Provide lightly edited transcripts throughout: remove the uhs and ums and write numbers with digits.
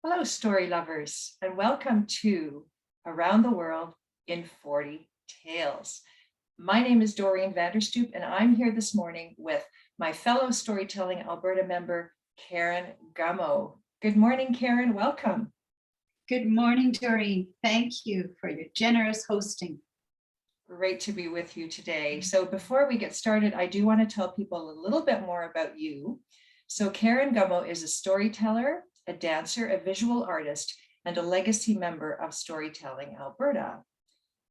Hello, story lovers, and welcome to Around the World in 40 Tales. My name is Doreen Vanderstoop, and I'm here this morning with my fellow Storytelling Alberta member, Karen Gummo. Good morning, Karen. Welcome. Good morning, Doreen. Thank you for your generous hosting. Great to be with you today. So before we get started, I do want to tell people a little bit more about you. So Karen Gummo is a storyteller, a dancer, a visual artist, and a legacy member of Storytelling Alberta.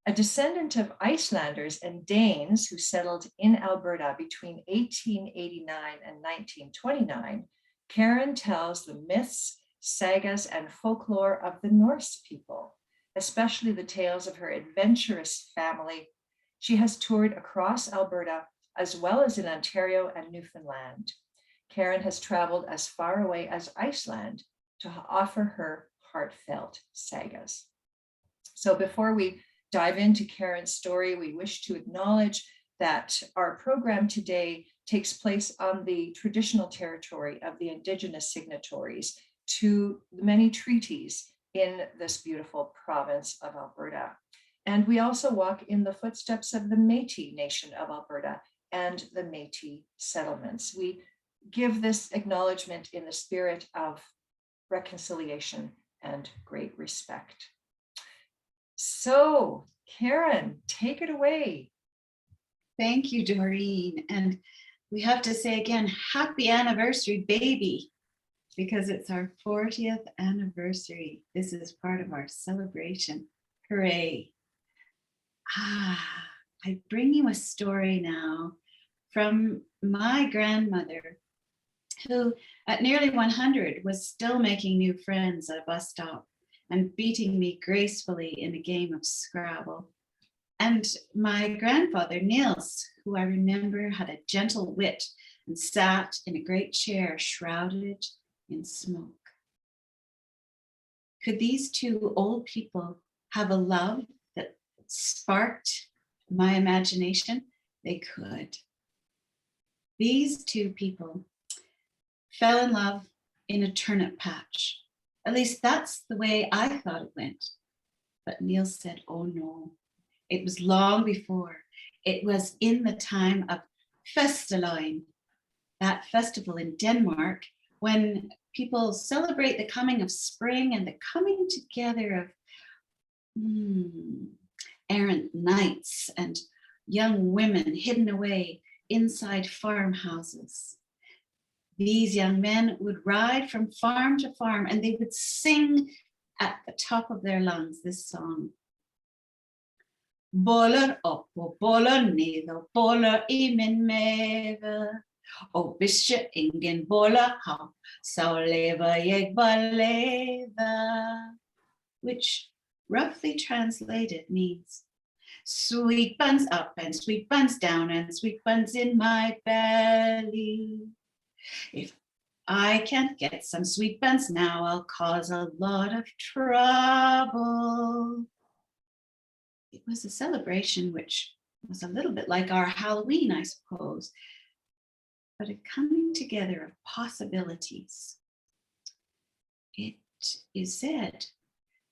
A descendant of Icelanders and Danes who settled in Alberta between 1889 and 1929, Karen tells the myths, sagas, and folklore of the Norse people, especially the tales of her adventurous family. She has toured across Alberta as well as in Ontario and Newfoundland. Karen has traveled as far away as Iceland to offer her heartfelt sagas. So before we dive into Karen's story, we wish to acknowledge that our program today takes place on the traditional territory of the Indigenous signatories to the many treaties in this beautiful province of Alberta. And we also walk in the footsteps of the Métis Nation of Alberta and the Métis settlements. We give this acknowledgement in the spirit of reconciliation and great respect. So, Karen, take it away. Thank you, Doreen. And we have to say again, happy anniversary, baby, because it's our 40th anniversary. This is part of our celebration. Hooray. I bring you a story now from my grandmother, who at nearly 100 was still making new friends at a bus stop and beating me gracefully in a game of Scrabble. And my grandfather, Niels, who I remember had a gentle wit and sat in a great chair shrouded in smoke. Could these two old people have a love that sparked my imagination? They could. These two people fell in love in a turnip patch. At least that's the way I thought it went. But Niels said, oh no, it was long before. It was in the time of Festeline, that festival in Denmark, when people celebrate the coming of spring and the coming together of errant knights and young women hidden away inside farmhouses. These young men would ride from farm to farm and they would sing at the top of their lungs this song. Boller op og boller neder, boller i min mave. Og hvis jeg ingen boller har, så lever jeg bare leve. Which roughly translated means sweet buns up and sweet buns down and sweet buns in my belly. If I can't get some sweet buns now, I'll cause a lot of trouble. It was a celebration which was a little bit like our Halloween, I suppose, but a coming together of possibilities. It is said,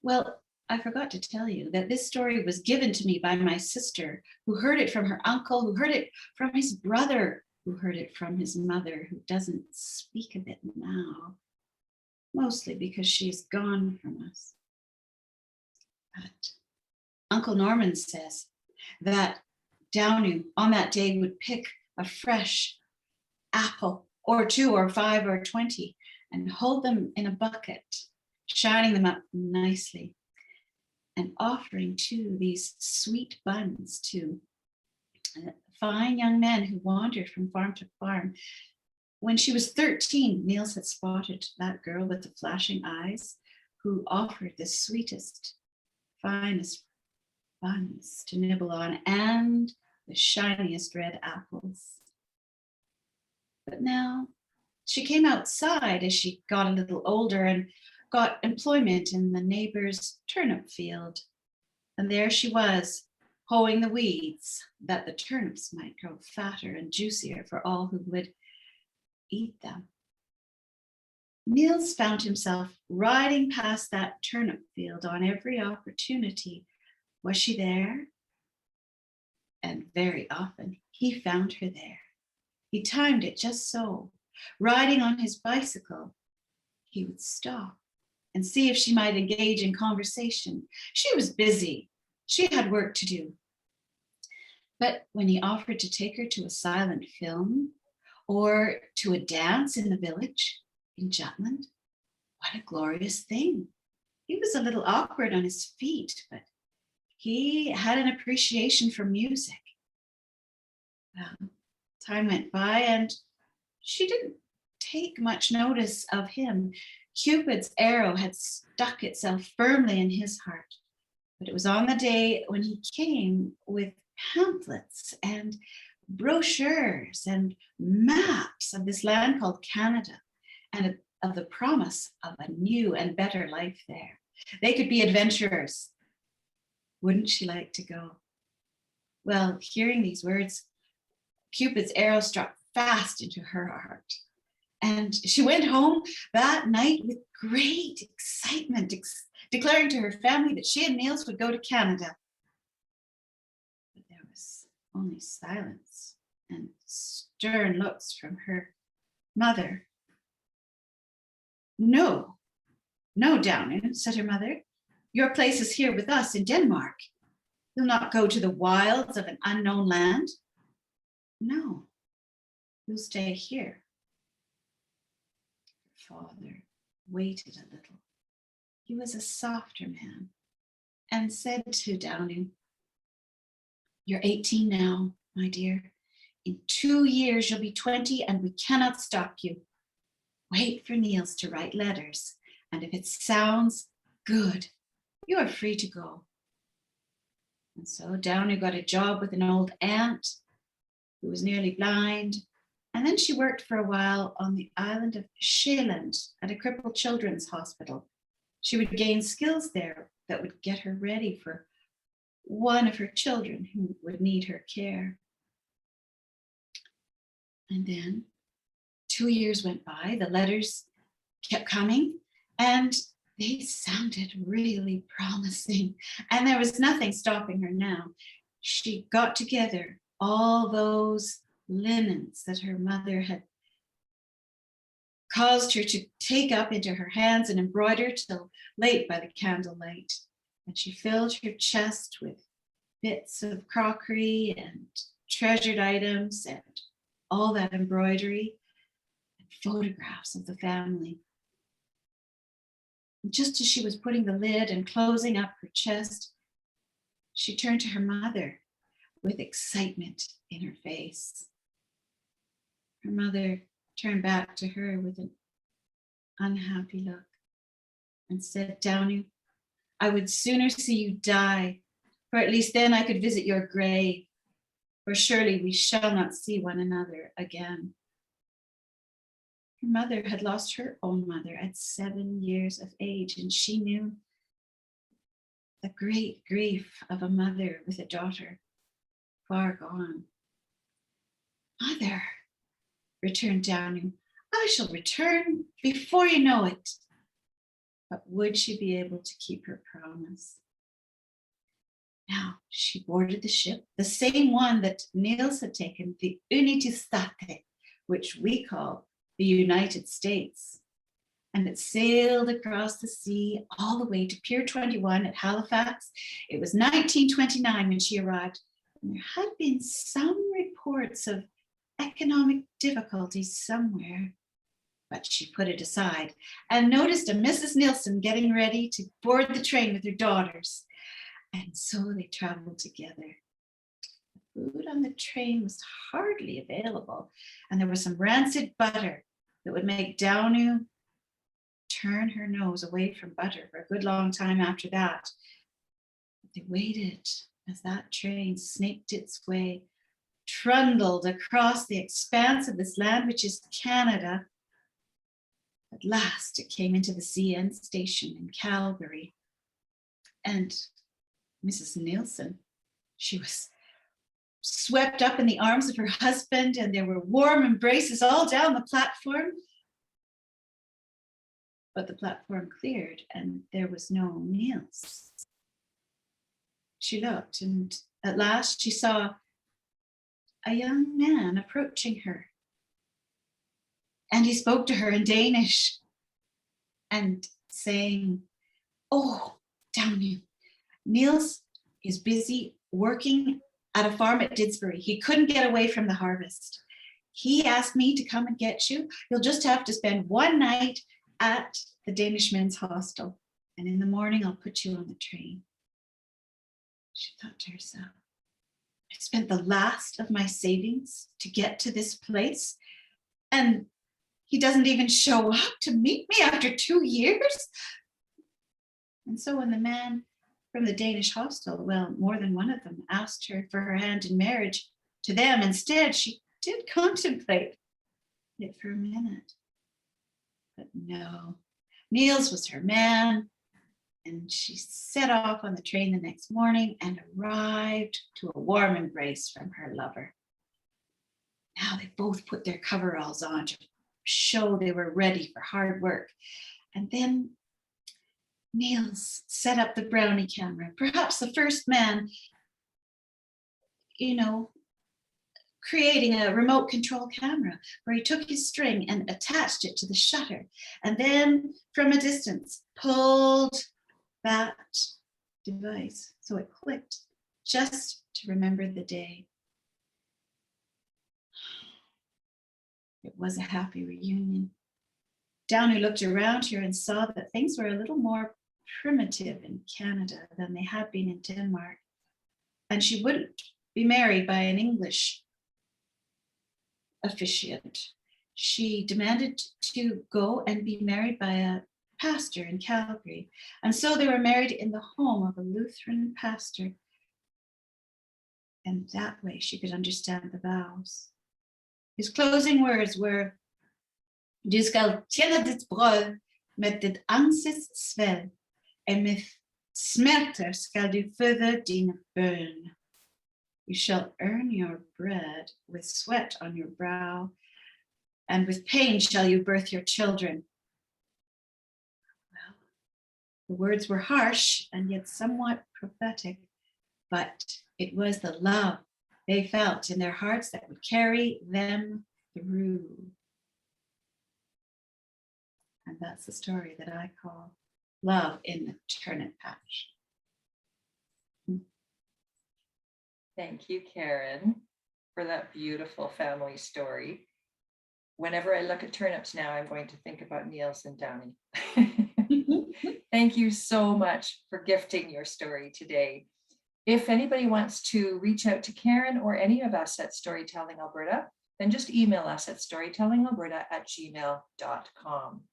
well, I forgot to tell you that this story was given to me by my sister, who heard it from her uncle, who heard it from his brother, who heard it from his mother, who doesn't speak of it now, mostly because she's gone from us. But Uncle Norman says that Downu on that day would pick a fresh apple or 2 or 5 or 20 and hold them in a bucket, shining them up nicely and offering to these sweet buns to fine young men who wandered from farm to farm. When she was 13, Niels had spotted that girl with the flashing eyes who offered the sweetest, finest buns to nibble on and the shiniest red apples. But now she came outside as she got a little older and got employment in the neighbor's turnip field. And there she was, hoeing the weeds that the turnips might grow fatter and juicier for all who would eat them. Niels found himself riding past that turnip field on every opportunity. Was she there? And very often he found her there. He timed it just so. Riding on his bicycle, he would stop and see if she might engage in conversation. She was busy. She had work to do. But when he offered to take her to a silent film or to a dance in the village in Jutland, what a glorious thing. He was a little awkward on his feet, but he had an appreciation for music. Well, time went by and she didn't take much notice of him. Cupid's arrow had stuck itself firmly in his heart. But it was on the day when he came with pamphlets and brochures and maps of this land called Canada and of the promise of a new and better life there. They could be adventurers. Wouldn't she like to go? Well, hearing these words, Cupid's arrow struck fast into her heart. And she went home that night with great excitement, declaring to her family that she and Niels would go to Canada. But there was only silence and stern looks from her mother. No, no, Downing, said her mother. Your place is here with us in Denmark. You'll not go to the wilds of an unknown land. No, you'll stay here. Her father waited a little. He was a softer man and said to Downing, you're 18 now, my dear. In 2 years, you'll be 20 and we cannot stop you. Wait for Niels to write letters. And if it sounds good, you are free to go. And so Downing got a job with an old aunt who was nearly blind. And then she worked for a while on the island of Zeeland at a crippled children's hospital. She would gain skills there that would get her ready for one of her children who would need her care. And then 2 years went by, the letters kept coming, and they sounded really promising. And there was nothing stopping her now. She got together all those linens that her mother had caused her to take up into her hands and embroider till late by the candlelight. And she filled her chest with bits of crockery and treasured items and all that embroidery and photographs of the family. And just as she was putting the lid and closing up her chest, she turned to her mother with excitement in her face. Her mother turned back to her with an unhappy look and said, Downing, I would sooner see you die, for at least then I could visit your grave, for surely we shall not see one another again. Her mother had lost her own mother at 7 years of age, and she knew the great grief of a mother with a daughter far gone. Mother, returned Downing, I shall return before you know it. But would she be able to keep her promise? Now she boarded the ship, the same one that Niels had taken, the United, which we call the United States. And it sailed across the sea all the way to Pier 21 at Halifax. It was 1929 when she arrived. And there had been some reports of economic difficulties somewhere, but she put it aside and noticed a Mrs. Nielsen getting ready to board the train with her daughters. And so they traveled together. The food on the train was hardly available, and there was some rancid butter that would make Downing turn her nose away from butter for a good long time after that. But they waited as that train snaked its way, trundled across the expanse of this land, which is Canada. At last it came into the CN station in Calgary. And Mrs. Nielsen, she was swept up in the arms of her husband, and there were warm embraces all down the platform. but the platform cleared and there was no Niels. She looked, and at last she saw a young man approaching her. And he spoke to her in Danish and saying, "Oh, damn you. Niels is busy working at a farm at Didsbury. He couldn't get away from the harvest. He asked me to come and get you. You'll just have to spend one night at the Danish men's hostel. And in the morning, I'll put you on the train." She thought to herself, I spent the last of my savings to get to this place, and he doesn't even show up to meet me after 2 years. And so when the man from the Danish hostel, well, more than one of them, asked her for her hand in marriage to them instead, she did contemplate it for a minute. But no, Niels was her man, and she set off on the train the next morning and arrived to a warm embrace from her lover. Now they both put their coveralls on to show they were ready for hard work. And then Niels set up the brownie camera, perhaps the first man, creating a remote control camera where he took his string and attached it to the shutter, and then from a distance pulled that device so it clicked, just to remember the day. It was a happy reunion. Downey looked around her and saw that things were a little more primitive in Canada than they had been in Denmark. And she wouldn't be married by an English officiant. She demanded to go and be married by a pastor in Calgary. And so they were married in the home of a Lutheran pastor. And that way she could understand the vows. His closing words were, "Du skal tjene ditt brød med dit ansikts sved, og med smerter skal du føde dine børn. You shall earn your bread with sweat on your brow, and with pain shall you birth your children." Well, the words were harsh and yet somewhat prophetic, but it was the love they felt in their hearts that would carry them through. And that's the story that I call Love in the Turnip Patch. Thank you, Karen, for that beautiful family story. Whenever I look at turnips now, I'm going to think about Niels and Downey. Thank you so much for gifting your story today. If anybody wants to reach out to Karen or any of us at Storytelling Alberta, then just email us at storytellingalberta@gmail.com.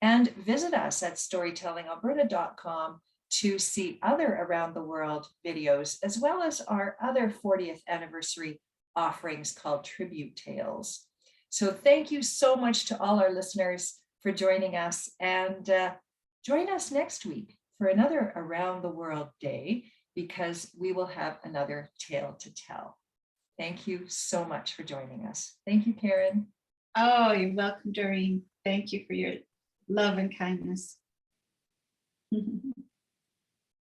And visit us at storytellingalberta.com to see other around the world videos, as well as our other 40th anniversary offerings called Tribute Tales. So thank you so much to all our listeners for joining us, and join us next week for another Around the World Day, because we will have another tale to tell. Thank you so much for joining us. Thank you, Karen. Oh, you're welcome, Doreen. Thank you for your love and kindness.